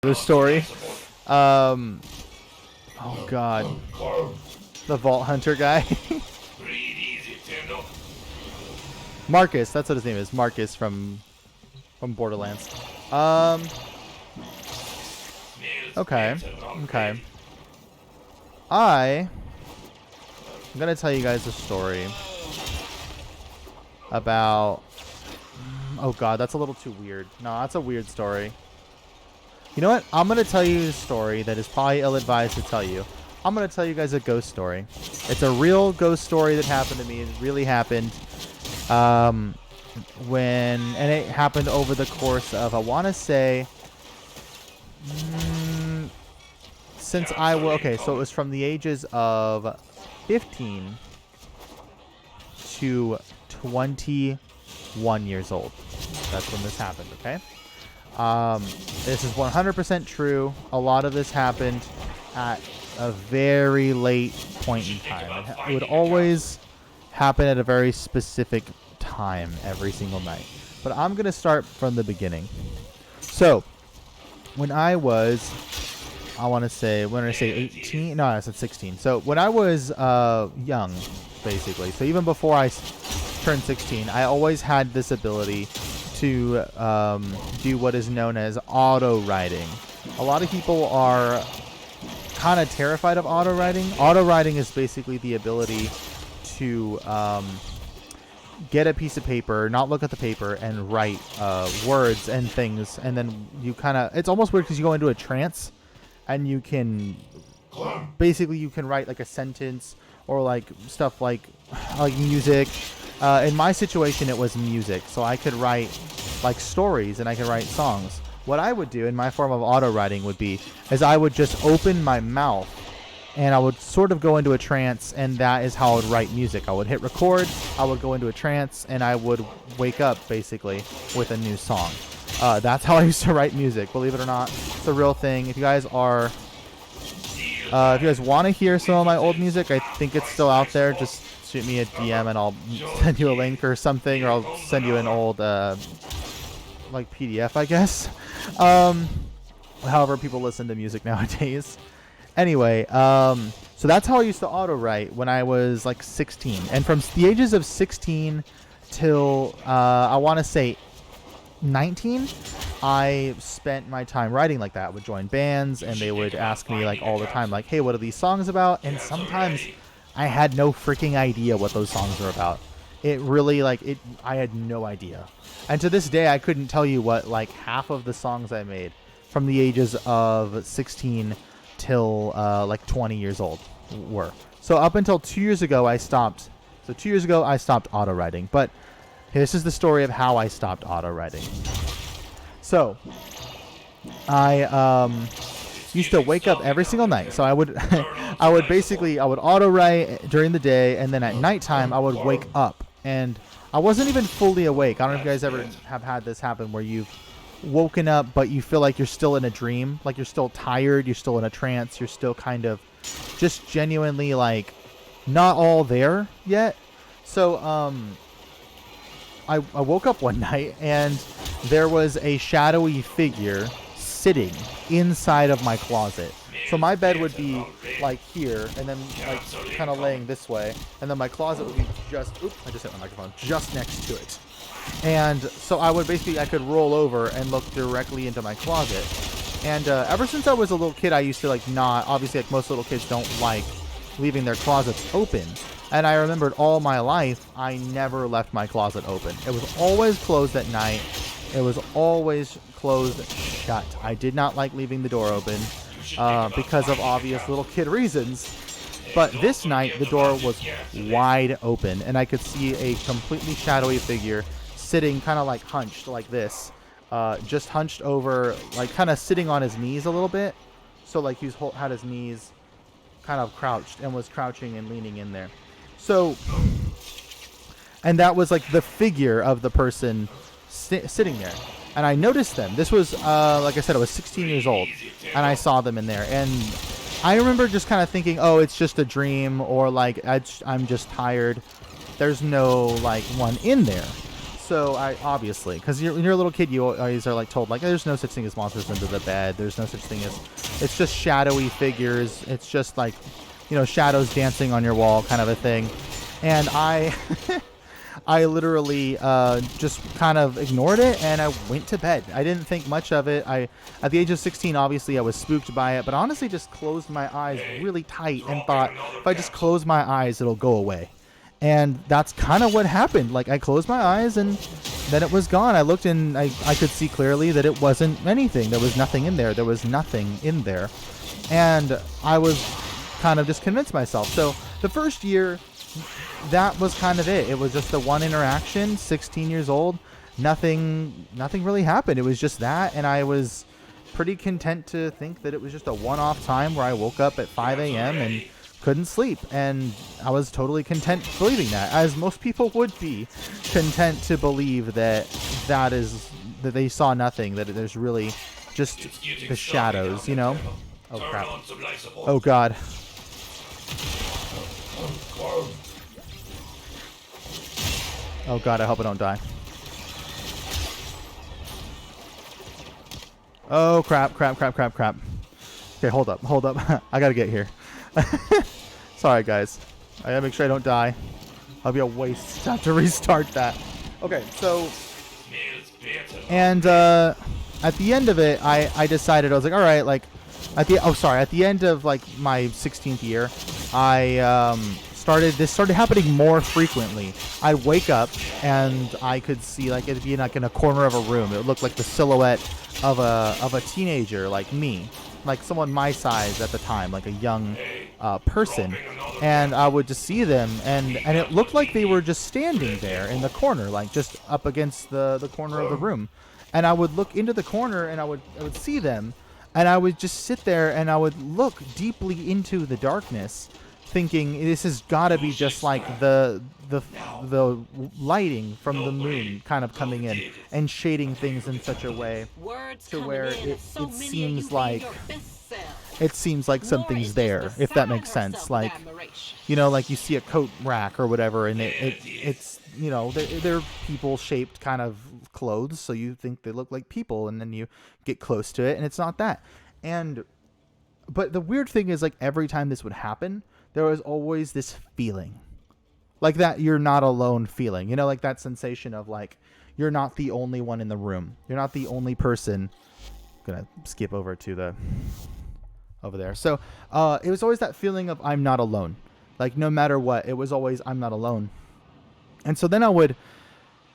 The story. Oh god, the Vault Hunter guy. Marcus, that's what his name is. Marcus from Borderlands. Okay. I'm gonna tell you guys a story about. Oh god, that's a little too weird. No, that's a weird story. You know what? I'm going to tell you a story that is probably ill-advised to tell you. I'm going to tell you guys a ghost story. It's a real ghost story that happened to me. It really happened. And it happened over the course of, I want to say, since I was, okay, so it was from the ages of 15 to 21 years old. That's when this happened, okay? This is 100% true. A lot of this happened at a very late point in time. It would always happen at a very specific time every single night. But I'm going to start from the beginning. So, when I was, when I say 18? No, I said 16. So, when I was young, basically, so even before I turned 16, I always had this ability to do what is known as auto writing. A lot of people are kind of terrified of auto writing. Auto writing is basically the ability to get a piece of paper, not look at the paper, and write words and things, and then you kind of, it's almost weird because you go into a trance and you can basically you can write like a sentence or like stuff like music. In my situation, it was music, so I could write like stories and I could write songs. What I would do in my form of auto writing would be is I would just open my mouth and I would sort of go into a trance, and that is how I would write music. I would hit record, I would go into a trance, and I would wake up basically with a new song. That's how I used to write music. Believe it or not, it's a real thing. If you guys are, if you guys want to hear some of my old music, I think it's still out there. Just shoot me a DM and I'll send you a link or something, or I'll send you an old like PDF, I guess. However people listen to music nowadays. Anyway, so that's how I used to auto write when I was like 16, and from the ages of 16 till I want to say 19, I spent my time writing like that. I would join bands and they would ask me like all the time, like, hey, what are these songs about? And sometimes I had no freaking idea what those songs were about. It really, I had no idea. And to this day, I couldn't tell you what, like, half of the songs I made from the ages of 16 till, 20 years old were. So up until 2 years ago, I stopped. So 2 years ago, I stopped auto writing. But this is the story of how I stopped auto writing. So, I, used to wake up every single night. So I would I would auto write during the day, and then at nighttime I would wake up and I wasn't even fully awake. I don't know if you guys ever have had this happen where you've woken up but you feel like you're still in a dream, like you're still tired, you're still in a trance, you're still kind of just genuinely like not all there yet. So I woke up one night and there was a shadowy figure sitting inside of my closet. So my bed would be like here, and then like kind of laying this way, and then my closet would be just, oops, I just hit my microphone, just next to it. And so I could roll over and look directly into my closet. And ever since I was a little kid, I used to obviously like most little kids don't like leaving their closets open. And I remembered all my life, I never left my closet open. It was always closed at night. It was always closed shut. I did not like leaving the door open because of obvious little kid reasons. But this night, the door was wide open, and I could see a completely shadowy figure sitting kind of like hunched like this. Just hunched over, like kind of sitting on his knees a little bit. So like he had his knees kind of crouched and was crouching and leaning in there. So, and that was like the figure of the person sitting there. And I noticed them. This was, like I said, I was 16 years old, and I saw them in there. And I remember just kind of thinking, oh, it's just a dream, or like I'm just tired. There's no like one in there. So I obviously, because when you're a little kid, you always are like told like there's no such thing as monsters under the bed. There's no such thing as, it's just shadowy figures. It's just like, shadows dancing on your wall kind of a thing. And I I literally just kind of ignored it, and I went to bed. I didn't think much of it. At the age of 16, obviously, I was spooked by it, but honestly just closed my eyes really tight and thought, if I just close my eyes, it'll go away. And that's kind of what happened. Like, I closed my eyes, and then it was gone. I looked, and I could see clearly that it wasn't anything. There was nothing in there. There was nothing in there. And I was kind of just convinced myself. So the first year, that was kind of it. It was just the one interaction, 16 years old. Nothing really happened. It was just that, and I was pretty content to think that it was just a one-off time where I woke up at 5 a.m. and couldn't sleep, and I was totally content believing that, as most people would be content to believe that they saw nothing, that there's really just the shadows, Oh crap. Oh god. Oh god, I hope I don't die. Oh crap. Okay, hold up. I gotta get here. Sorry guys. I gotta make sure I don't die. I'll be a waste to have to restart that. Okay, so, and at the end of it, I decided, I was like, alright, like, at the end of like my 16th year, this started happening more frequently. I'd wake up and I could see, like, it'd be like in a corner of a room. It would look like the silhouette of a teenager like me, like someone my size at the time, like a young person, and I would just see them, and it looked like they were just standing there in the corner, like just up against the corner of the room. And I would look into the corner, and I would see them, and I would just sit there, and I would look deeply into the darkness, thinking this has got to be just like the lighting from the moon kind of coming in and shading things in such a way to where it seems like something's there, if that makes sense. Like, like you see a coat rack or whatever, and it's they're people shaped kind of clothes, so you think they look like people, and then you get close to it and it's not that. But the weird thing is, like, every time this would happen, there was always this feeling, like that you're not alone feeling, like that sensation of like, you're not the only one in the room. You're not the only person. I'm gonna skip over to over there. So it was always that feeling of I'm not alone. Like, no matter what, it was always I'm not alone. And so then I would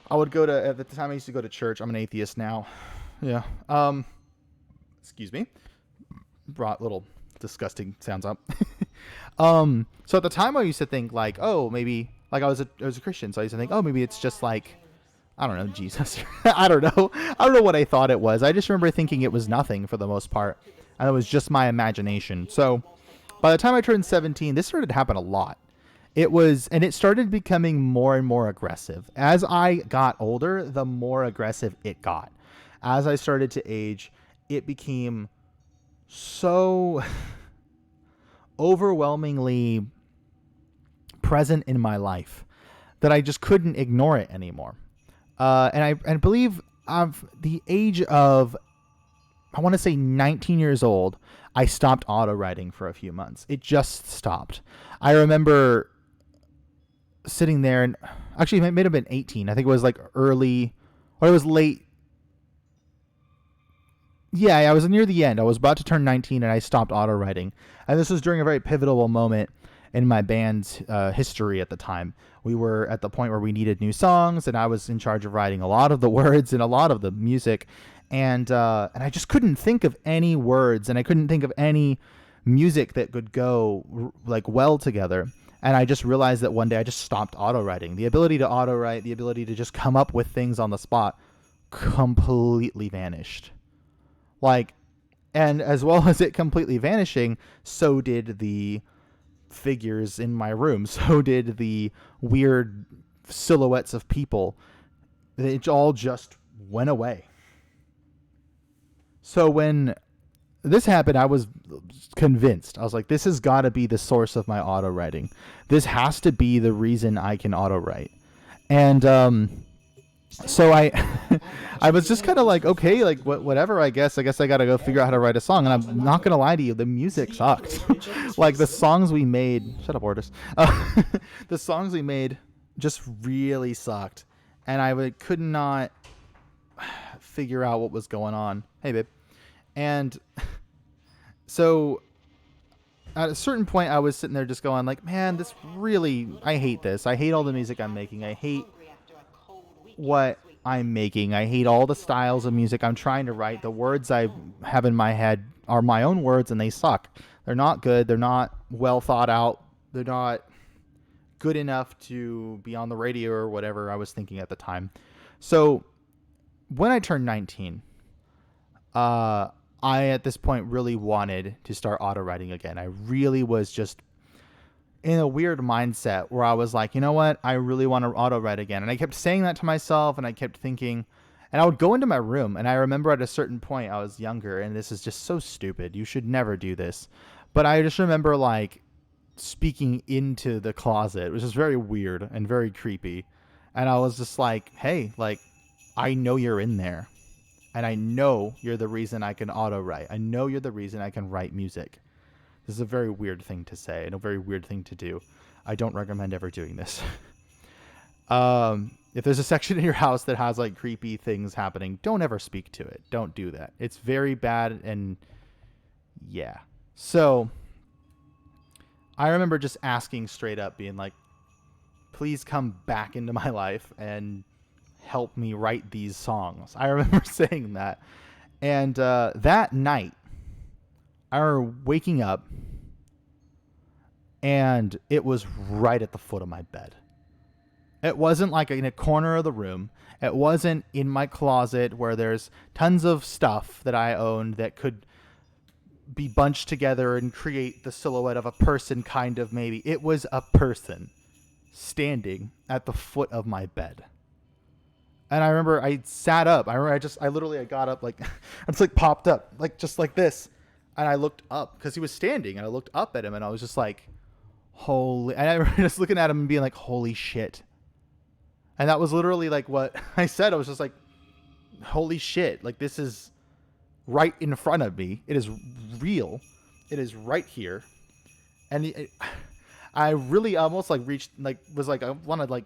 go to, at the time I used to go to church. I'm an atheist now. Yeah. Excuse me. Brought little disgusting sounds up. So at the time I used to think like, oh, maybe, like, I was a Christian, so I used to think, oh, maybe it's just like, I don't know, Jesus. I don't know what I thought it was. I just remember thinking it was nothing for the most part, and it was just my imagination. So by the time I turned 17, this started to happen a lot. And it started becoming more and more aggressive. As I got older, the more aggressive it got. As I started to age, it became so overwhelmingly present in my life that I just couldn't ignore it anymore. And I believe of the age of, I want to say 19 years old, I stopped auto writing for a few months. It just stopped. I remember sitting there, and actually it may have been 18. I think it was like early, or it was late. Yeah, I was near the end. I was about to turn 19 and I stopped auto writing. And this was during a very pivotal moment in my band's history at the time. We were at the point where we needed new songs, and I was in charge of writing a lot of the words and a lot of the music. And I just couldn't think of any words, and I couldn't think of any music that could go like well together. And I just realized that one day I just stopped auto writing. The ability to auto write, the ability to just come up with things on the spot, completely vanished. Like, and as well as it completely vanishing, so did the figures in my room. So did the weird silhouettes of people. It all just went away. So when this happened, I was convinced. I was like, this has got to be the source of my auto writing. This has to be the reason I can auto write. And So I I was just kind of like, okay, like whatever, I guess I gotta go figure out how to write a song. And I'm not gonna lie to you, the music sucked. Like the songs we made, shut up Ordis. The songs we made just really sucked, and could not figure out what was going on. Hey babe. And so at a certain point I was sitting there just going like, man, this really, I hate this. I hate all the music I'm making. I hate what I'm making. I hate all the styles of music I'm trying to write. The words I have in my head are my own words and they suck. They're not good. They're not well thought out. They're not good enough to be on the radio or whatever I was thinking at the time. So when I turned 19, I at this point really wanted to start auto writing again. I really was just in a weird mindset where I was like, you know what? I really want to auto write again. And I kept saying that to myself and I kept thinking, and I would go into my room and I remember at a certain point I was younger and this is just so stupid. You should never do this. But I just remember like speaking into the closet, which is very weird and very creepy. And I was just like, hey, like, I know you're in there. And I know you're the reason I can auto write. I know you're the reason I can write music. This is a very weird thing to say and a very weird thing to do. I don't recommend ever doing this. If there's a section in your house that has like creepy things happening, don't ever speak to it. Don't do that. It's very bad. And yeah. So I remember just asking straight up, being like, please come back into my life and help me write these songs. I remember saying that. And that night, I remember waking up and it was right at the foot of my bed. It wasn't like in a corner of the room. It wasn't in my closet where there's tons of stuff that I owned that could be bunched together and create the silhouette of a person, kind of, maybe. It was a person standing at the foot of my bed. And I remember I sat up. I remember I literally got up, like, I just like popped up, like just like this. And I looked up because he was standing, and I looked up at him and I was just like, holy, and I remember just looking at him and being like, holy shit. And that was literally like what I said. I was just like, holy shit. Like, this is right in front of me. It is real. It is right here. And I really almost like reached, like, was like, I want to like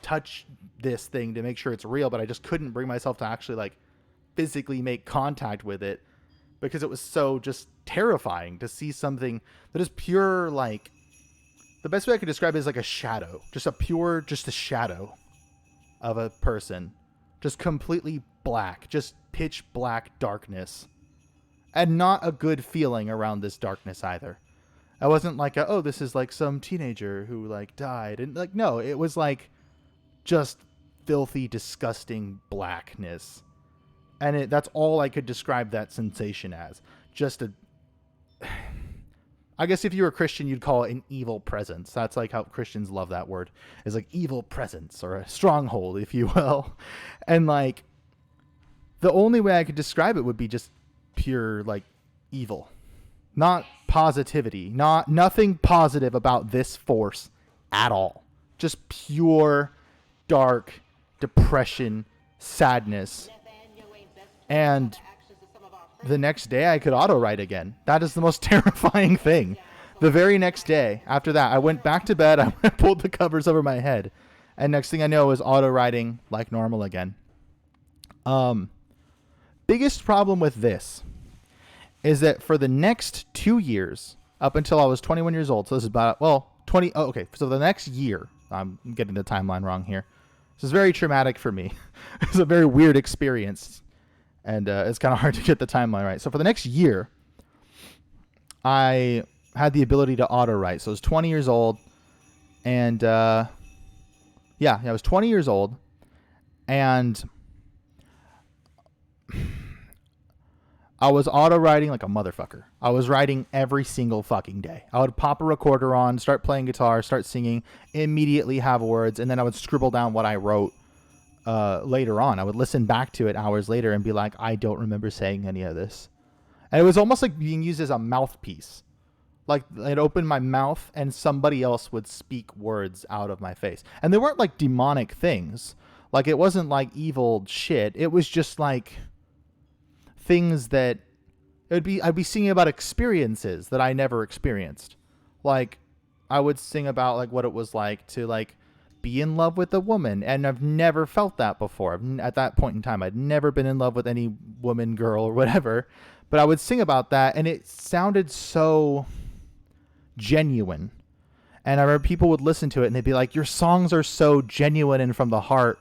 touch this thing to make sure it's real, but I just couldn't bring myself to actually like physically make contact with it, because it was so just terrifying to see something that is pure, like, the best way I could describe it is like a shadow, just a shadow of a person, just completely black, just pitch black darkness, and not a good feeling around this darkness either. I wasn't like, oh, this is like some teenager who like died, and like, no, it was like just filthy, disgusting blackness. And that's all I could describe that sensation as. Just I guess if you were a Christian, you'd call it an evil presence. That's like how Christians love that word. It's like evil presence, or a stronghold, if you will. And like, the only way I could describe it would be just pure like evil. Not positivity. Nothing positive about this force at all. Just pure dark depression, sadness. And the next day I could auto write again. That is the most terrifying thing. The very next day after that, I went back to bed. I pulled the covers over my head, and next thing I know, I was auto writing like normal again. Biggest problem with this is that for the next 2 years, up until I was 21 years old, so this is about, well, 20. Oh, okay. So the next year, I'm getting the timeline wrong here. This is very traumatic for me. It's a very weird experience. And it's kind of hard to get the timeline right. So for the next year, I had the ability to auto write. So I was 20 years old. And I was 20 years old. And I was auto writing like a motherfucker. I was writing every single fucking day. I would pop a recorder on, start playing guitar, start singing, immediately have words, and then I would scribble down what I wrote later on. I would listen back to it hours later and be like, I don't remember saying any of this. And it was almost like being used as a mouthpiece. Like, I'd open my mouth and somebody else would speak words out of my face. And they weren't like demonic things. Like, it wasn't like evil shit. It was just like things that I'd be singing about experiences that I never experienced. Like, I would sing about like what it was like to like be in love with a woman, and I've never felt that before. At that point in time, I'd never been in love with any woman, girl, or whatever. But I would sing about that, and it sounded so genuine. And I remember people would listen to it, and they'd be like, "Your songs are so genuine and from the heart.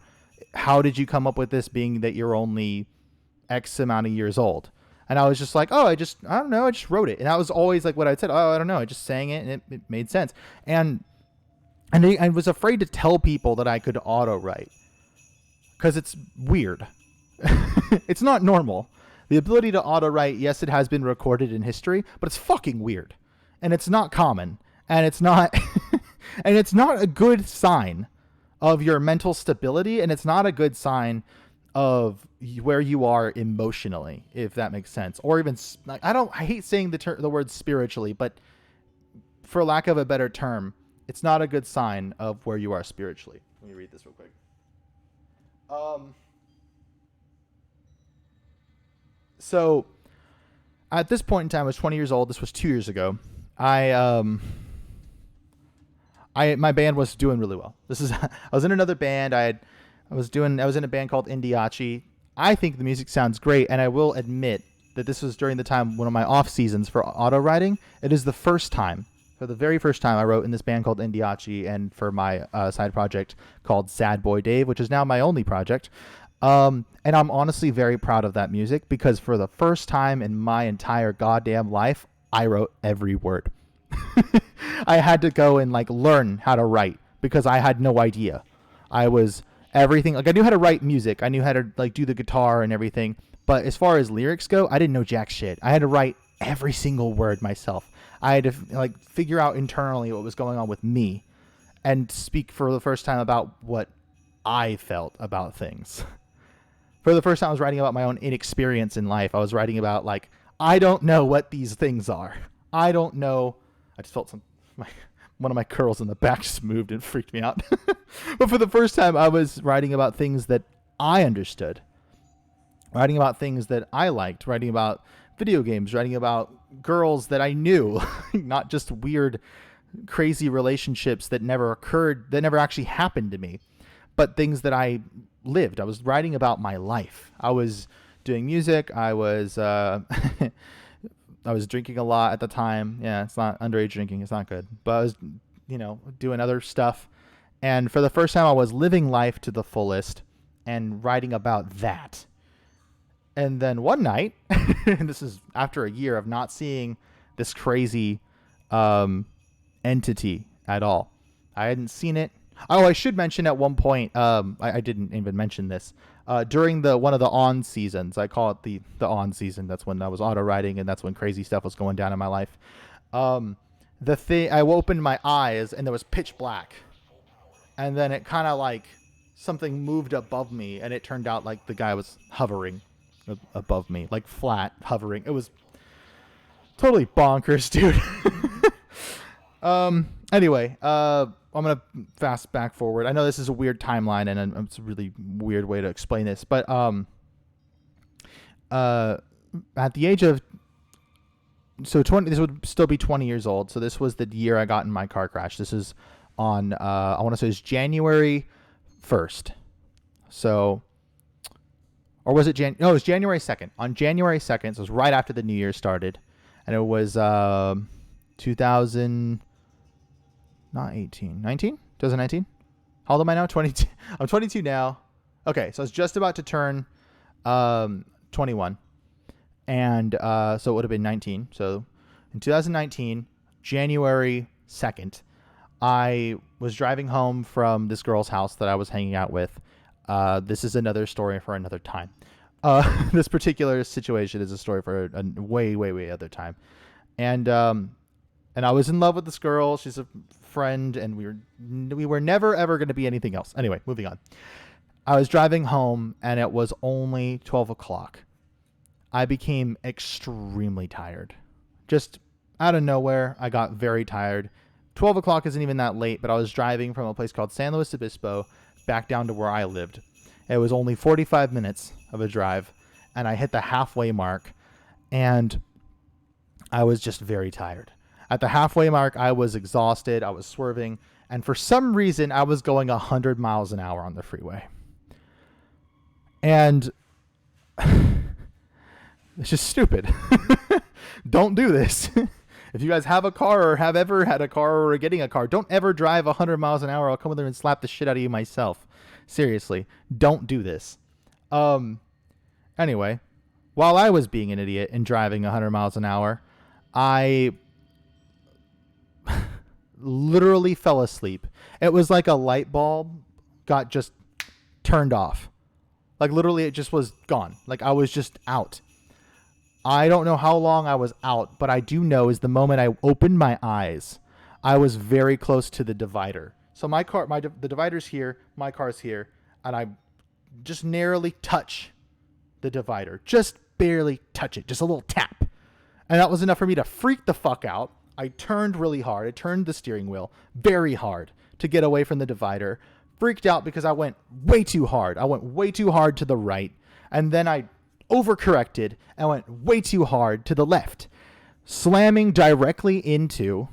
How did you come up with this, being that you're only X amount of years old?" And I was just like, "Oh, I don't know, I just wrote it." And that was always like what I said. "Oh, I don't know, I just sang it, and it made sense." And I was afraid to tell people that I could auto write because it's weird. It's not normal. The ability to auto write, yes, it has been recorded in history, but it's fucking weird, and it's not common, and it's not, and it's not a good sign of your mental stability, and it's not a good sign of where you are emotionally, if that makes sense. Or even, I hate saying the word spiritually, but for lack of a better term, it's not a good sign of where you are spiritually. Let me read this real quick. So at this point in time, I was 20 years old. This was 2 years ago. My band was doing really well. I was in another band. I was in a band called Indiachi. I think the music sounds great, and I will admit that this was during the time, one of my off seasons for auto writing. It is the very first time I wrote in this band called Indiachi, and for my side project called Sad Boy Dave, which is now my only project. And I'm honestly very proud of that music, because for the first time in my entire goddamn life, I wrote every word. I had to go and like learn how to write because I had no idea. I was everything. Like, I knew how to write music. I knew how to like do the guitar and everything. But as far as lyrics go, I didn't know jack shit. I had to write every single word myself. I had to like figure out internally what was going on with me and speak for the first time about what I felt about things. For the first time, I was writing about my own inexperience in life. I was writing about like, I don't know what these things are. I don't know. I just felt one of my curls in the back just moved and freaked me out. But for the first time, I was writing about things that I understood. Writing about things that I liked. Writing about video games. Writing about girls that I knew. Not just weird, crazy relationships that never occurred, that never actually happened to me. But things that I lived. I was writing about my life. I was doing music. I was I was drinking a lot at the time. Yeah, it's not underage drinking. It's not good. But I was, doing other stuff. And for the first time, I was living life to the fullest and writing about that. And then one night, and this is after a year of not seeing this crazy entity at all. I hadn't seen it. Oh, I should mention at one point, I didn't even mention this. During one of the on seasons, I call it the on season. That's when I was auto writing, and that's when crazy stuff was going down in my life. I opened my eyes and there was pitch black, and then it kind of like something moved above me, and it turned out like the guy was hovering above me, like flat hovering. It was totally bonkers, dude. Anyway, I'm going to fast back forward. I know this is a weird timeline, and it's a really weird way to explain this, but at the age of 20, this would still be 20 years old. So this was the year I got in my car crash. This is on I want to say it's January 1st. So, or was it it was January 2nd. On January 2nd, so it was right after the New Year started, and it was 2000. Not 18. 19? 2019? How old am I now? 22. I'm 22 now. Okay, so I was just about to turn 21. And so it would have been 19. So in 2019, January 2nd, I was driving home from this girl's house that I was hanging out with. This is another story for another time. This particular situation is a story for a way, way, way other time. And I was in love with this girl. She's a friend, and we were never ever going to be anything else. Anyway, moving on. I was driving home, and it was only 12 o'clock. I became extremely tired. Just out of nowhere, I got very tired. 12 o'clock isn't even that late, but I was driving from a place called San Luis Obispo back down to where I lived. It was only 45 minutes of a drive, and I hit the halfway mark, and I was just very tired. At the halfway mark, I was exhausted. I was swerving, and for some reason, I was going 100 miles an hour on the freeway. And it's just stupid. Don't do this. If you guys have a car or have ever had a car or are getting a car, don't ever drive 100 miles an hour. I'll come in there and slap the shit out of you myself. Seriously, don't do this. Anyway, while I was being an idiot and driving 100 miles an hour, I literally fell asleep. It was like a light bulb got just turned off. Like literally it just was gone. Like I was just out. I don't know how long I was out, but I do know is the moment I opened my eyes, I was very close to the divider. So my car, the divider's here, my car's here, and I just narrowly touch the divider. Just barely touch it. Just a little tap. And that was enough for me to freak the fuck out. I turned really hard. I turned the steering wheel very hard to get away from the divider. Freaked out because I went way too hard. I went way too hard to the right. And then I overcorrected and went way too hard to the left, slamming directly into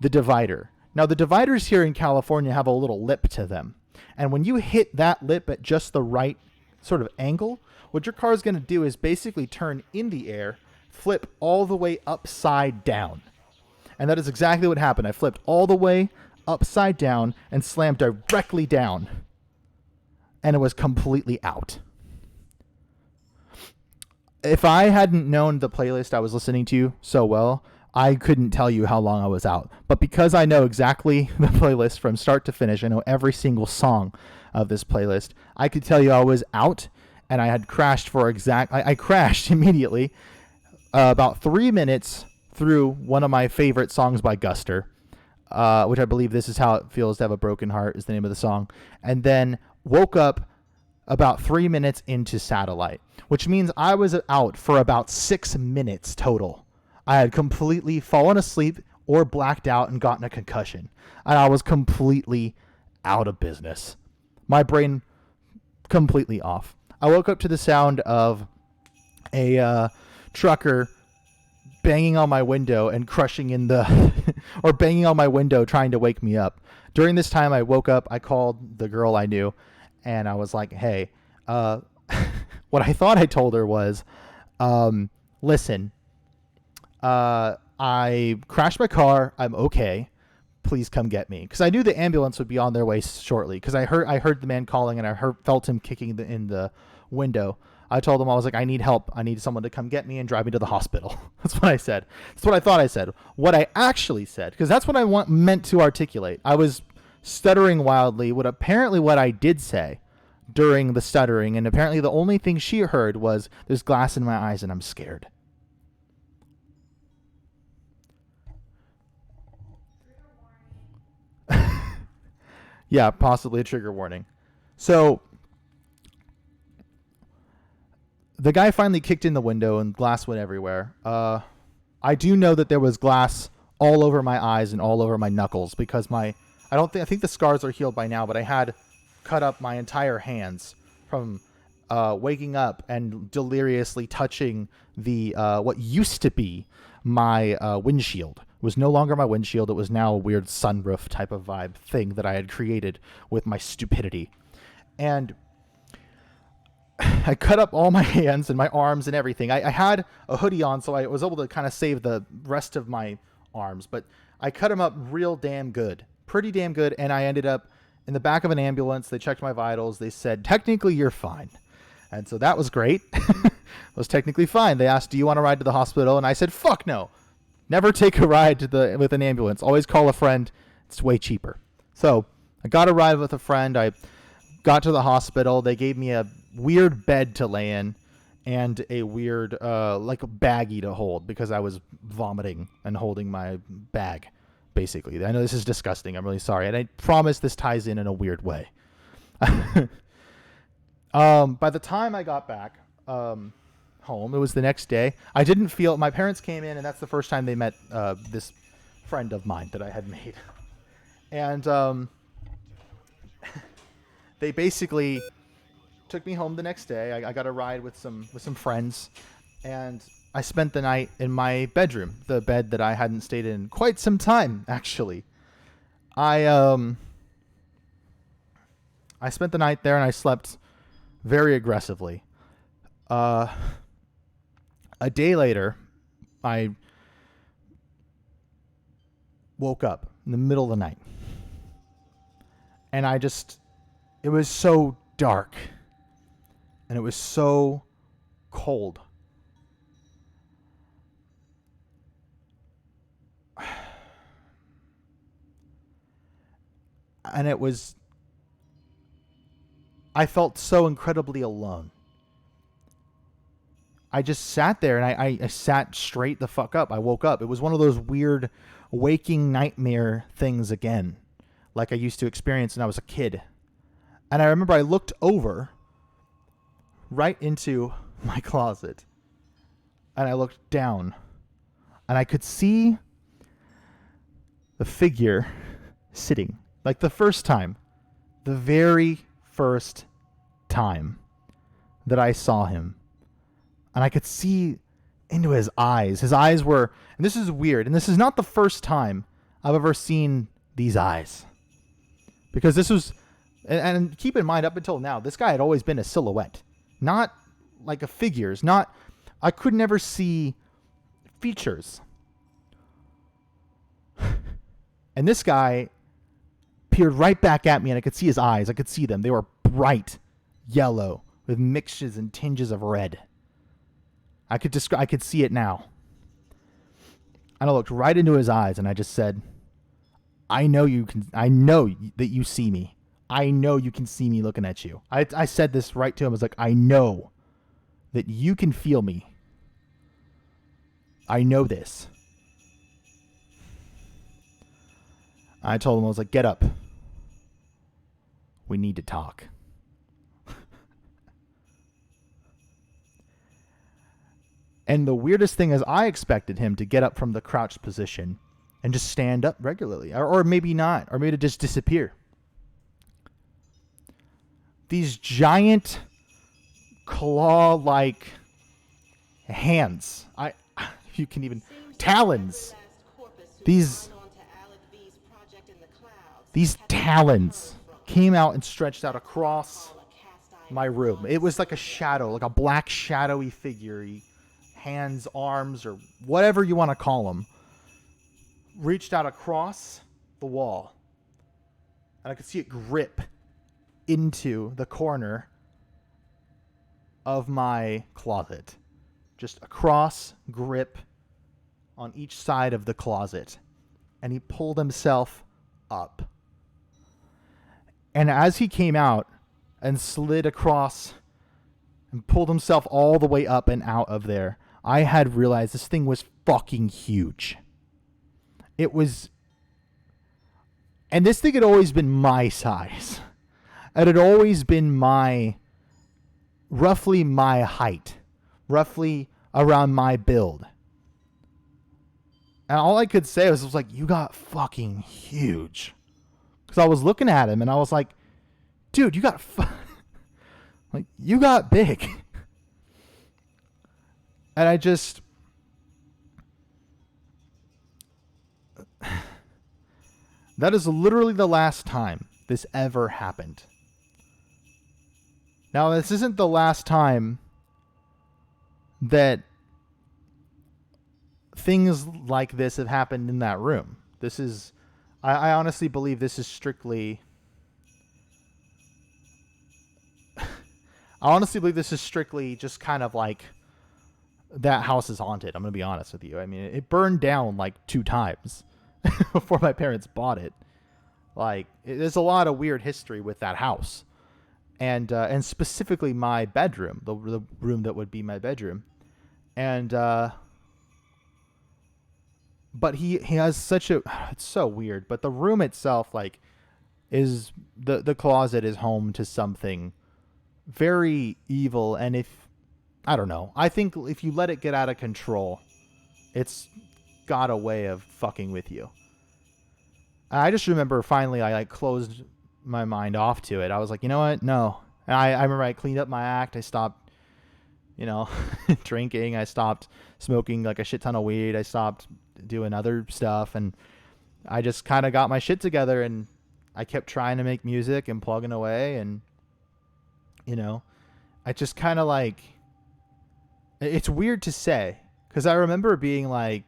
the divider. Now, the dividers here in California have a little lip to them. And when you hit that lip at just the right sort of angle, what your car is going to do is basically turn in the air, flip all the way upside down. And that is exactly what happened. I flipped all the way upside down and slammed directly down. And it was completely out. If I hadn't known the playlist I was listening to so well, I couldn't tell you how long I was out. But because I know exactly the playlist from start to finish, I know every single song of this playlist, I could tell you I was out and I had crashed for I crashed immediately about 3 minutes through one of my favorite songs by Guster, which I believe This Is How It Feels to Have a Broken Heart is the name of the song. And then woke up about 3 minutes into Satellite, which means I was out for about 6 minutes total. I had completely fallen asleep or blacked out and gotten a concussion. And I was completely out of business. My brain completely off. I woke up to the sound of a trucker banging on my window and crushing in the or banging on my window trying to wake me up. During this time I woke up, I called the girl I knew and I was like, hey, what I thought I told her was, listen, I crashed my car. I'm okay. Please come get me. Because I knew the ambulance would be on their way shortly. Because I heard the man calling and I felt him kicking in the window. I told him, I was like, I need help. I need someone to come get me and drive me to the hospital. That's what I said. That's what I thought I said. What I actually said, because that's what I meant to articulate. I was stuttering wildly. What I did say during the stuttering, and apparently the only thing she heard was, there's glass in my eyes and I'm scared. Yeah, possibly a trigger warning. So the guy finally kicked in the window and glass went everywhere. I do know that there was glass all over my eyes and all over my knuckles because I think the scars are healed by now, but I had cut up my entire hands from waking up and deliriously touching the what used to be my windshield. It was no longer my windshield. It was now a weird sunroof type of vibe thing that I had created with my stupidity. And I cut up all my hands and my arms and everything. I had a hoodie on, so I was able to kind of save the rest of my arms. But I cut them up real damn good. Pretty damn good. And I ended up in the back of an ambulance. They checked my vitals. They said, technically, you're fine. And so that was great. I was technically fine. They asked, do you want to ride to the hospital? And I said, fuck no. Never take a ride with an ambulance. Always call a friend. It's way cheaper. So I got a ride with a friend. I got to the hospital. They gave me a weird bed to lay in and a weird like a baggie to hold because I was vomiting and holding my bag, basically. I know this is disgusting. I'm really sorry. And I promise this ties in a weird way. By the time I got back home, it was the next day. I didn't feel... My parents came in, and that's the first time they met this friend of mine that I had made. And they basically took me home the next day. I got a ride with some friends, and I spent the night in my bedroom, the bed that I hadn't stayed in quite some time, actually. I spent the night there, and I slept very aggressively. A day later, I woke up in the middle of the night, and it was so dark, and it was so cold. And I felt so incredibly alone. I just sat there, and I sat straight the fuck up. I woke up. It was one of those weird waking nightmare things again, like I used to experience when I was a kid. And I remember I looked over right into my closet, and I looked down, and I could see the figure sitting. Like the very first time that I saw him. And I could see into his eyes. His eyes were, and this is weird, and this is not the first time I've ever seen these eyes. Because this was, and keep in mind, up until now, this guy had always been a silhouette. Not like a figures, I could never see features. And this guy peered right back at me, and I could see his eyes. I could see them. They were bright yellow with mixtures and tinges of red. I could see it now. And I looked right into his eyes, and I just said, I know that you see me. I know you can see me looking at you. I said this right to him. I was like, I know that you can feel me. I know this. I told him, I was like, get up. We need to talk. And the weirdest thing is, I expected him to get up from the crouched position and just stand up regularly. Or maybe not. Or maybe to just disappear. These giant claw-like hands. You can even... Talons. These talons came out and stretched out across my room. It was like a shadow, like a black shadowy figure. Hands, arms, or whatever you want to call them, reached out across the wall. And I could see it grip into the corner of my closet. Just across, grip on each side of the closet. And he pulled himself up. And as he came out and slid across and pulled himself all the way up and out of there, I had realized this thing was fucking huge. It was... And this thing had always been my size. It had always been roughly my height. Roughly around my build. And all I could say was like, you got fucking huge. Because I was looking at him and I was like, dude, you got you got big. And I just... That is literally the last time this ever happened. Now, this isn't the last time that things like this have happened in that room. This is... I honestly believe this is strictly... I honestly believe this is strictly just kind of like... That house is haunted. I'm going to be honest with you. I mean, it burned down like 2 times before my parents bought it. Like, there's a lot of weird history with that house. And specifically my bedroom, the room that would be my bedroom. And, but he has such a, it's so weird, but the room itself, like, is, the closet is home to something very evil. And I don't know. I think if you let it get out of control, it's got a way of fucking with you. I just remember finally I closed my mind off to it. I was like, you know what? No, And I remember I cleaned up my act. I stopped, drinking. I stopped smoking like a shit ton of weed. I stopped doing other stuff. And I just kind of got my shit together, and I kept trying to make music and plugging away. And, I just kind of like, it's weird to say, because I remember being like,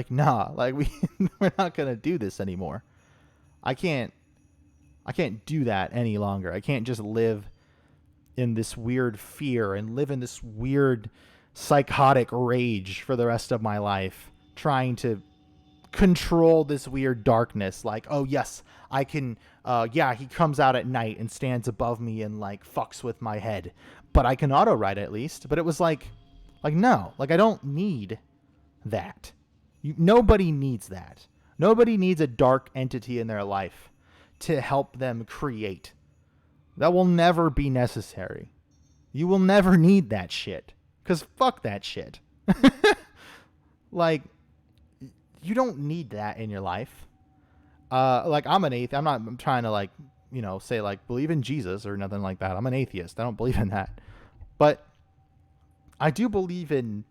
nah, like we're not going to do this anymore. I can't do that any longer. I can't just live in this weird fear and live in this weird psychotic rage for the rest of my life, trying to control this weird darkness. Like, oh yes, I can, he comes out at night and stands above me and like fucks with my head, but I can auto ride at least. But it was like no, like I don't need that. Nobody needs that. Nobody needs a dark entity in their life to help them create. That will never be necessary. You will never need that shit. Because fuck that shit. Like, you don't need that in your life. Like, I'm an atheist. I'm trying to, say, believe in Jesus or nothing like that. I'm an atheist. I don't believe in that. But I do believe in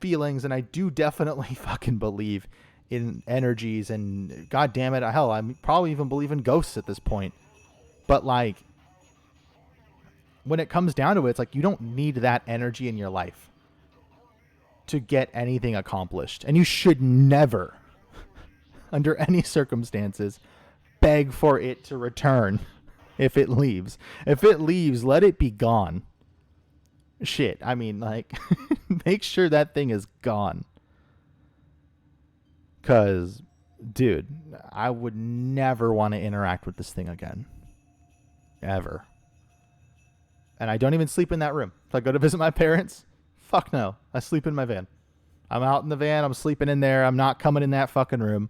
feelings, and I do definitely fucking believe in energies, and god damn it, hell, I probably even believe in ghosts at this point. But like, when it comes down to it, it's like you don't need that energy in your life to get anything accomplished, and you should never under any circumstances beg for it to return. If it leaves, let it be gone. Shit, I mean, like, make sure that thing is gone. Because, dude, I would never want to interact with this thing again. Ever. And I don't even sleep in that room. If I go to visit my parents, fuck no. I sleep in my van. I'm out in the van. I'm sleeping in there. I'm not coming in that fucking room.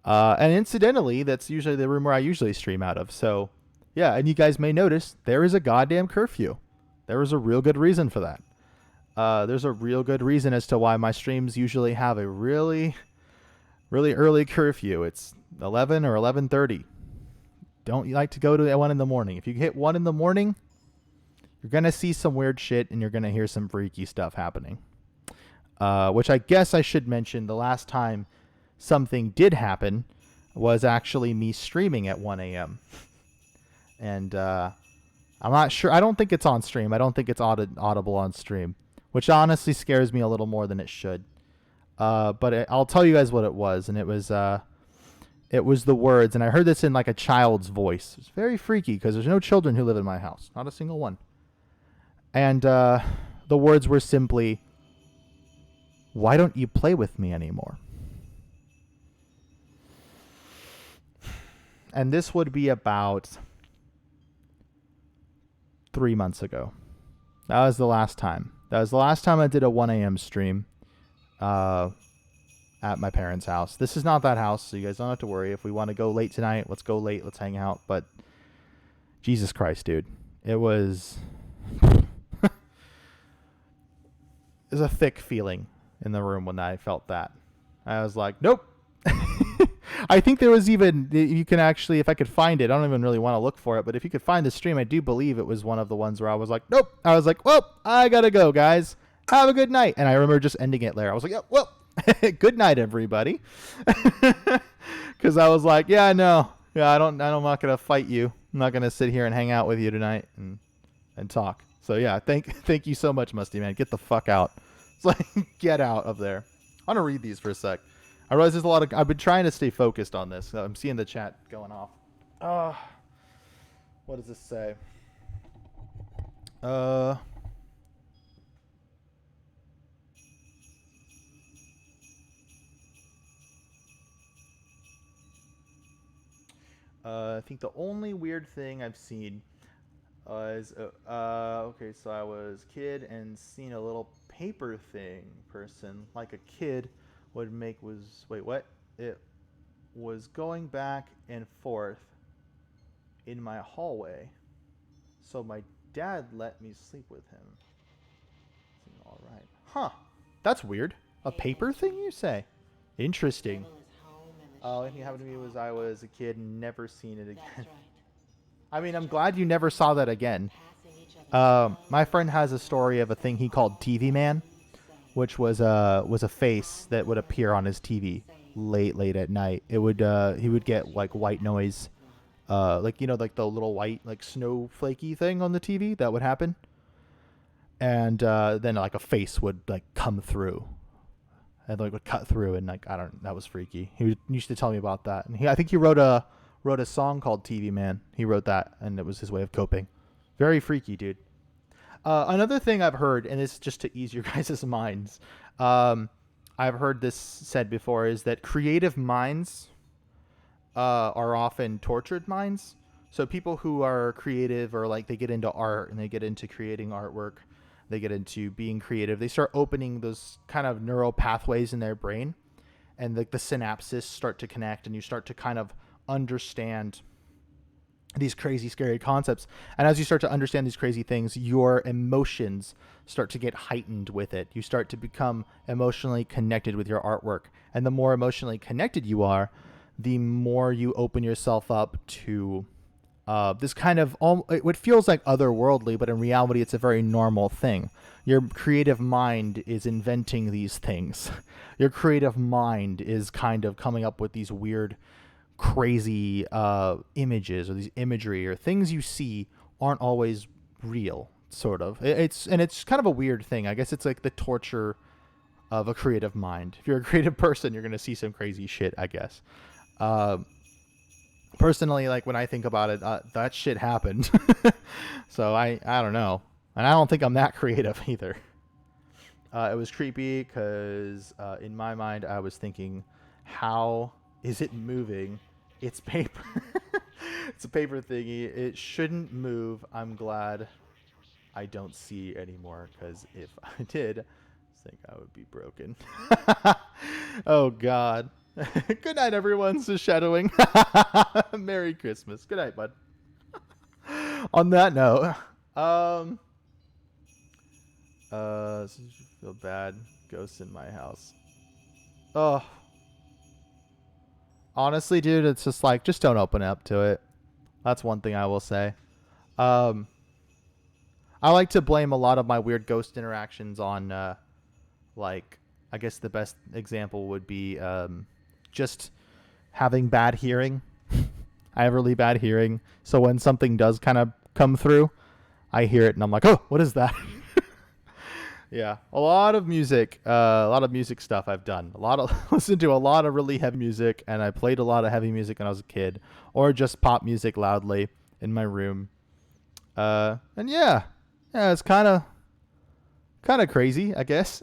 And incidentally, that's usually the room where I usually stream out of. So, yeah, and you guys may notice there is a goddamn curfew. There was a real good reason for that. There's a real good reason as to why my streams usually have a really early curfew. It's 11 or 11:30. Don't you like to go to 1 in the morning? If you hit 1 in the morning, you're going to see some weird shit and you're going to hear some freaky stuff happening. Which I guess I should mention, the last time something did happen was actually me streaming at 1 a.m. And I'm not sure. I don't think it's on stream. I don't think it's audible on stream, which honestly scares me a little more than it should. But I'll tell you guys what it was, and it was the words, and I heard this in like a child's voice. It's very freaky because there's no children who live in my house, not a single one. And the words were simply, "Why don't you play with me anymore?" And this would be about 3 months ago. That was the last time. That was the last time I did a 1 a.m. stream at my parents' house. This is not that house, so you guys don't have to worry. If we want to go late tonight, let's go late. Let's hang out. But Jesus Christ, dude. It was... it was a thick feeling in the room when I felt that. I was like, nope. I think there was even, you can actually, if I could find it, I don't even really want to look for it, but if you could find the stream, I do believe it was one of the ones where I was like, nope. I was like, well, I gotta go, guys. Have a good night. And I remember just ending it there. I was like, yeah, well, good night, everybody. Because I was like, yeah, no, yeah, I'm not gonna fight you. I'm not gonna sit here and hang out with you tonight and talk. So yeah, thank you so much, Musty Man. Get the fuck out. It's like, get out of there. I want to read these for a sec. I realize there's a lot of... I've been trying to stay focused on this. I'm seeing the chat going off. What does this say? I think the only weird thing I've seen is... okay, so I was a kid and seen a little paper thing person, like a kid... would make was wait what it was going back and forth in my hallway, so my dad let me sleep with him. All right, huh? That's weird. A paper thing, you say? Interesting. Oh, anything happened to me was I was a kid and never seen it again. I mean, I'm glad you never saw that again. My friend has a story of a thing he called TV Man, which was a face that would appear on his TV late at night. It would he would get like white noise, like like the little white like snowflakey thing on the TV that would happen, and then like a face would like come through, and like would cut through, and like I don't, that was freaky. He used to tell me about that, and I think he wrote a song called TV Man. He wrote that, and it was his way of coping. Very freaky, dude. Another thing I've heard, and it's just to ease your guys' minds, I've heard this said before, is that creative minds are often tortured minds. So people who are creative, or like they get into art and they get into creating artwork, they get into being creative, they start opening those kind of neural pathways in their brain, and like the synapses start to connect, and you start to kind of understand these crazy scary concepts. And as you start to understand these crazy things, your emotions start to get heightened with it. You start to become emotionally connected with your artwork, and the more emotionally connected you are, the more you open yourself up to this kind of what feels like otherworldly, but in reality it's a very normal thing. Your creative mind is inventing these things. Your creative mind is kind of coming up with these weird crazy images, or these imagery, or things you see aren't always real, sort of. It's kind of a weird thing. I guess it's like the torture of a creative mind. If you're a creative person, you're going to see some crazy shit, I guess. Personally, like when I think about it, that shit happened. So I don't know. And I don't think I'm that creative either. It was creepy because in my mind I was thinking, how is it moving? It's paper. It's a paper thingy. It shouldn't move. I'm glad I don't see anymore, because if I did, I think I would be broken. Oh, God. Good night, everyone. This is Shadowing. Merry Christmas. Good night, bud. On that note, feel bad. Ghosts in my house. Oh. Honestly, dude, it's just like, just don't open up to it. That's one thing I will say. I like to blame a lot of my weird ghost interactions on, like, I guess the best example would be just having bad hearing. I have really bad hearing. So when something does kind of come through, I hear it and I'm like, oh, what is that? Yeah, a lot of music stuff I've done. Listened to a lot of really heavy music, and I played a lot of heavy music when I was a kid, or just pop music loudly in my room. And yeah, it's kind of crazy, I guess.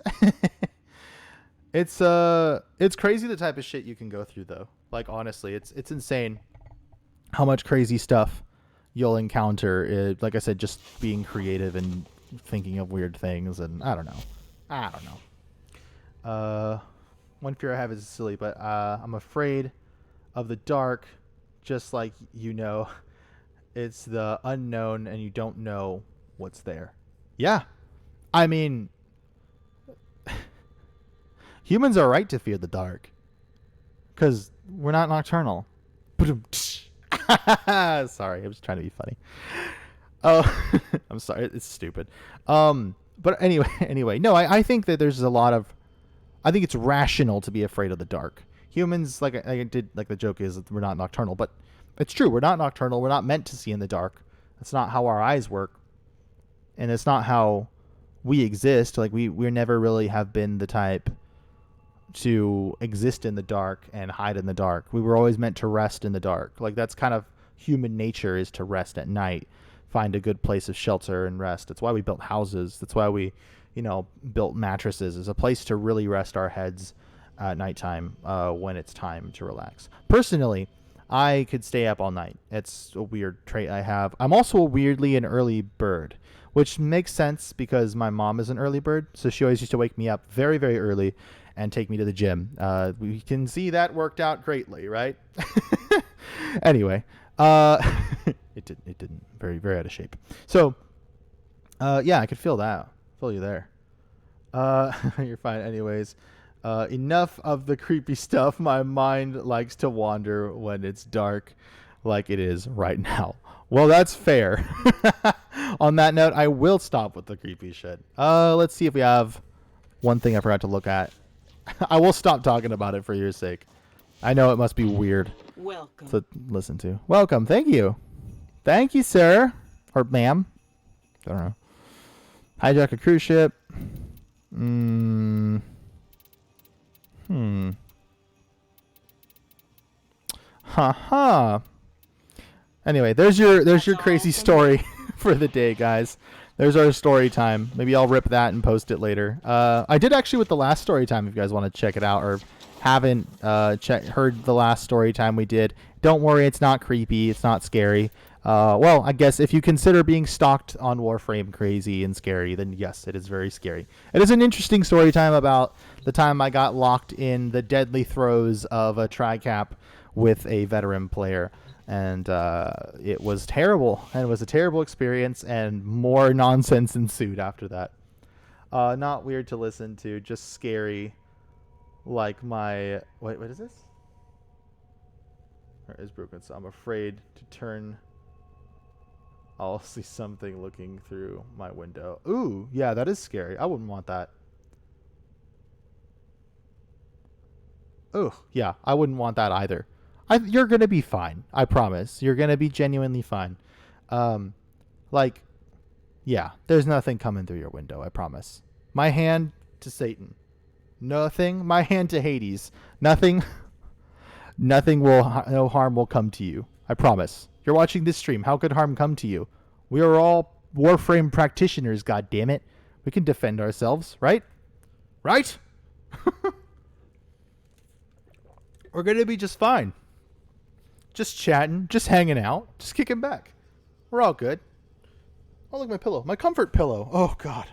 It's crazy the type of shit you can go through, though. Like, honestly, it's insane how much crazy stuff you'll encounter. Like I said, just being creative and thinking of weird things, and I don't know. One fear I have is silly, but I'm afraid of the dark, just like it's the unknown, and you don't know what's there. Yeah, I mean, humans are right to fear the dark, because we're not nocturnal. Sorry, I was trying to be funny. Oh, I'm sorry. It's stupid. But anyway, no, I think that I think it's rational to be afraid of the dark. Humans, like I did, like the joke is that we're not nocturnal, but it's true. We're not nocturnal. We're not meant to see in the dark. That's not how our eyes work. And it's not how we exist. Like we never really have been the type to exist in the dark and hide in the dark. We were always meant to rest in the dark. Like that's kind of human nature, is to rest at night. Find a good place of shelter and rest. That's why we built houses. That's why we, built mattresses, as a place to really rest our heads at nighttime when it's time to relax. Personally, I could stay up all night. It's a weird trait I have. I'm also weirdly an early bird, which makes sense because my mom is an early bird. So she always used to wake me up very, very early and take me to the gym. We can see that worked out greatly, right? Anyway. It didn't. Very, very out of shape. So, yeah, I could feel that. Feel you there. You're fine. Anyways, enough of the creepy stuff. My mind likes to wander when it's dark, like it is right now. Well, that's fair. On that note, I will stop with the creepy shit. Let's see if we have one thing I forgot to look at. I will stop talking about it for your sake. I know it must be weird to listen to. Welcome. Thank you. Thank you, sir. Or ma'am. Don't know. Hijack a cruise ship. Haha. Anyway, there's your crazy story for the day, guys. There's our story time. Maybe I'll rip that and post it later. I did actually with the last story time, if you guys want to check it out or haven't heard the last story time we did. Don't worry, it's not creepy. It's not scary. Well, I guess if you consider being stalked on Warframe crazy and scary, then yes, it is very scary. It is an interesting story time about the time I got locked in the deadly throes of a tri-cap with a veteran player. And it was terrible. And it was a terrible experience, and more nonsense ensued after that. Not weird to listen to, just scary. Like my... Wait, what is this? It is broken, so I'm afraid to turn... I'll see something looking through my window. Ooh, yeah, that is scary. I wouldn't want that. Ooh, yeah, I wouldn't want that either. You're going to be fine. I promise. You're going to be genuinely fine. Like, yeah, there's nothing coming through your window, I promise. My hand to Satan. Nothing. My hand to Hades. Nothing. No harm will come to you. I promise. You're watching this stream. How could harm come to you? We are all Warframe practitioners, goddammit. We can defend ourselves, right? Right? We're going to be just fine. Just chatting, just hanging out, just kicking back. We're all good. Oh, look, my pillow. My comfort pillow. Oh, God.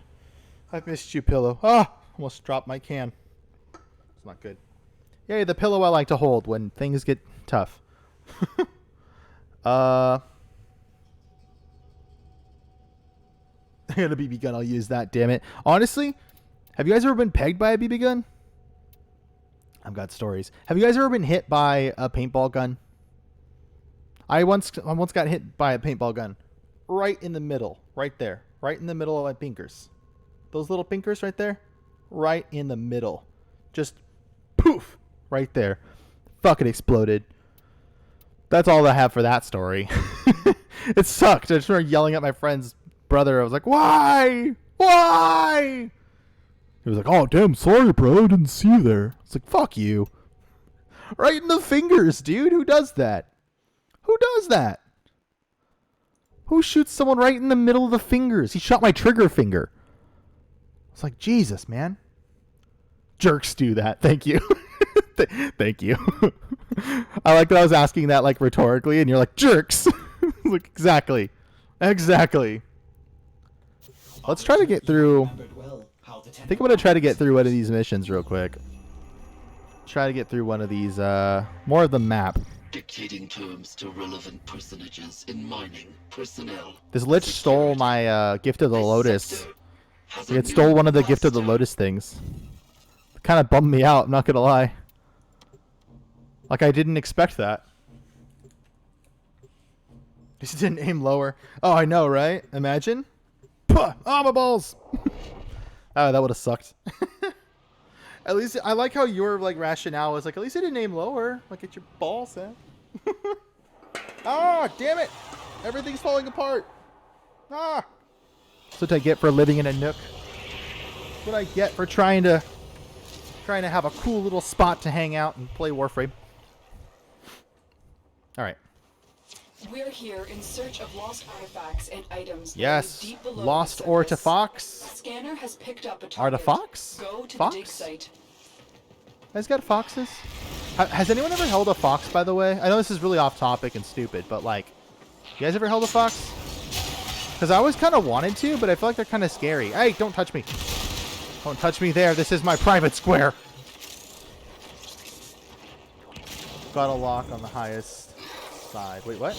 I've missed you, pillow. Ah, almost dropped my can. It's not good. Yay, the pillow I like to hold when things get tough. I got a BB gun. I'll use that, damn it. Honestly, have you guys ever been pegged by a BB gun? I've got stories. Have you guys ever been hit by a paintball gun? I once got hit by a paintball gun right in the middle, right there, right in the middle of my pinkers. Those little pinkers right there, right in the middle. Just poof, right there. Fucking exploded. That's all I have for that story. It sucked. I just remember yelling at my friend's brother. I was like, why? Why? He was like, oh, damn, sorry, bro. I didn't see you there. It's like, fuck you. Right in the fingers, dude. Who does that? Who does that? Who shoots someone right in the middle of the fingers? He shot my trigger finger. It's like, Jesus, man. Jerks do that. Thank you. Thank you. I like that I was asking that like rhetorically, and you're like, jerks. Like, exactly. Exactly. Let's try to get through... I think I'm going to try to get through one of these missions real quick. Try to get through one of these, more of the map. Dictating terms to relevant personages in mining personnel. This lich stole my Gift of the Lotus. It stole one of the Gift of the Lotus things. It kind of bummed me out, I'm not going to lie. Like, I didn't expect that. Just didn't aim lower. Oh, I know, right? Imagine. Puh! Oh, my balls! Oh, that would have sucked. At least, I like how your like rationale was like, at least I didn't aim lower. Like, get your balls out. Ah, damn it! Everything's falling apart. Ah! That's what I get for living in a nook. That's what I get for trying to have a cool little spot to hang out and play Warframe. All right. We're here in search of lost artifacts and items. Yes, Deep below lost the surface. artifacts. Scanner has picked up a target. Artifacts? Go to Fox? the dig site. Guys got foxes? Has anyone ever held a fox, by the way? I know this is really off topic and stupid, but like, you guys ever held a fox? Because I always kind of wanted to, but I feel like they're kind of scary. Hey, don't touch me. Don't touch me there. This is my private square. Got a lock on the highest side. Wait, what?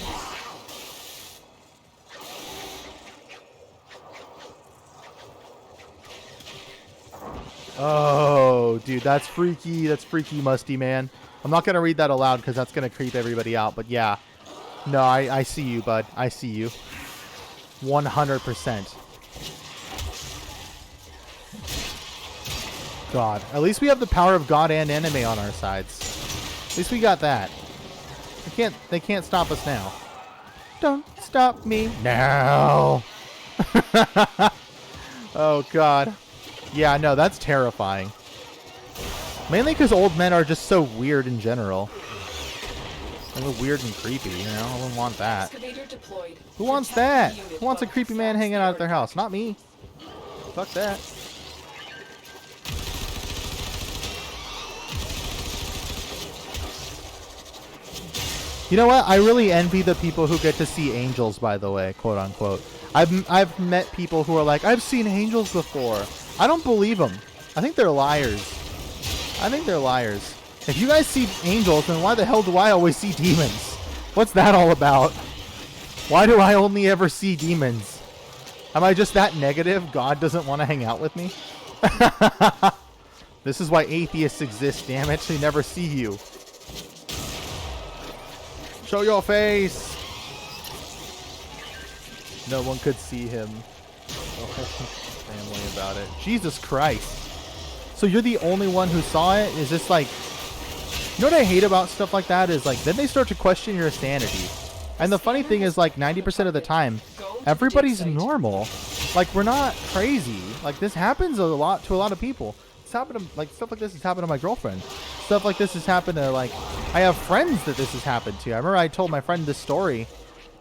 Oh, dude, that's freaky. That's freaky, Musty, man. I'm not going to read that aloud because that's going to creep everybody out. But yeah. No, I see you, bud. I see you. 100%. God. At least we have the power of God and anime on our sides. At least we got that. They can't stop us now. Don't stop me now. Oh, God. Yeah, no, that's terrifying. Mainly because old men are just so weird in general. They're weird and creepy, you know? I wouldn't want that. Who wants that? Who wants a creepy man hanging out at their house? Not me. Fuck that. You know what? I really envy the people who get to see angels, by the way, quote unquote. I've met people who are like, I've seen angels before. I don't believe them. I think they're liars. I think they're liars. If you guys see angels, then why the hell do I always see demons? What's that all about? Why do I only ever see demons? Am I just that negative? God doesn't want to hang out with me? This is why atheists exist, damn it. They never see you. Show your face! No one could see him. Family about it. Jesus Christ. So you're the only one who saw it? Is this like... You know what I hate about stuff like that is like, then they start to question your sanity. And the funny thing is like 90% of the time, everybody's normal. Like we're not crazy. Like this happens a lot to a lot of people. It's happened to, like stuff like this has happened to my girlfriend. Stuff like this has happened to like, I have friends that this has happened to. I remember I told my friend this story.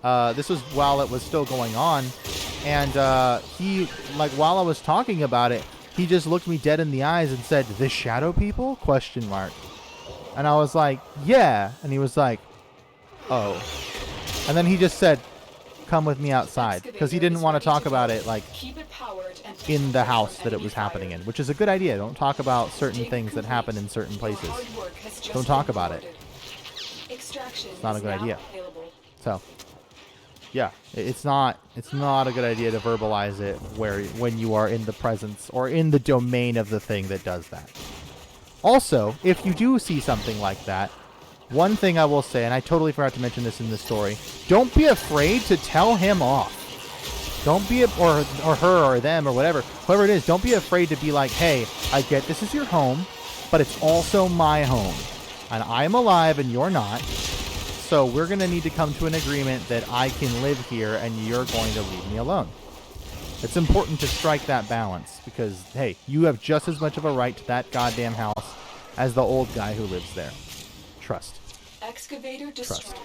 This was while it was still going on. And he, like while I was talking about it, he just looked me dead in the eyes and said, "The shadow people?" ? And I was like, "Yeah." And he was like, "Oh." And then he just said, "Come with me outside," because he didn't want to talk about it like in the house that it was happening in, which is a good idea. Don't talk about certain things that happen in certain places. Don't talk about it. It's not a good idea. So, yeah, it's not a good idea to verbalize it when you are in the presence or in the domain of the thing that does that. Also, if you do see something like that, one thing I will say, and I totally forgot to mention this in the story, don't be afraid to tell him off. Don't be, or her or them or whatever, whoever it is, don't be afraid to be like, "Hey, I get this is your home, but it's also my home. And I'm alive and you're not. So we're going to need to come to an agreement that I can live here and you're going to leave me alone." It's important to strike that balance because, hey, you have just as much of a right to that goddamn house as the old guy who lives there. Trust. Excavator destroyed. Trust.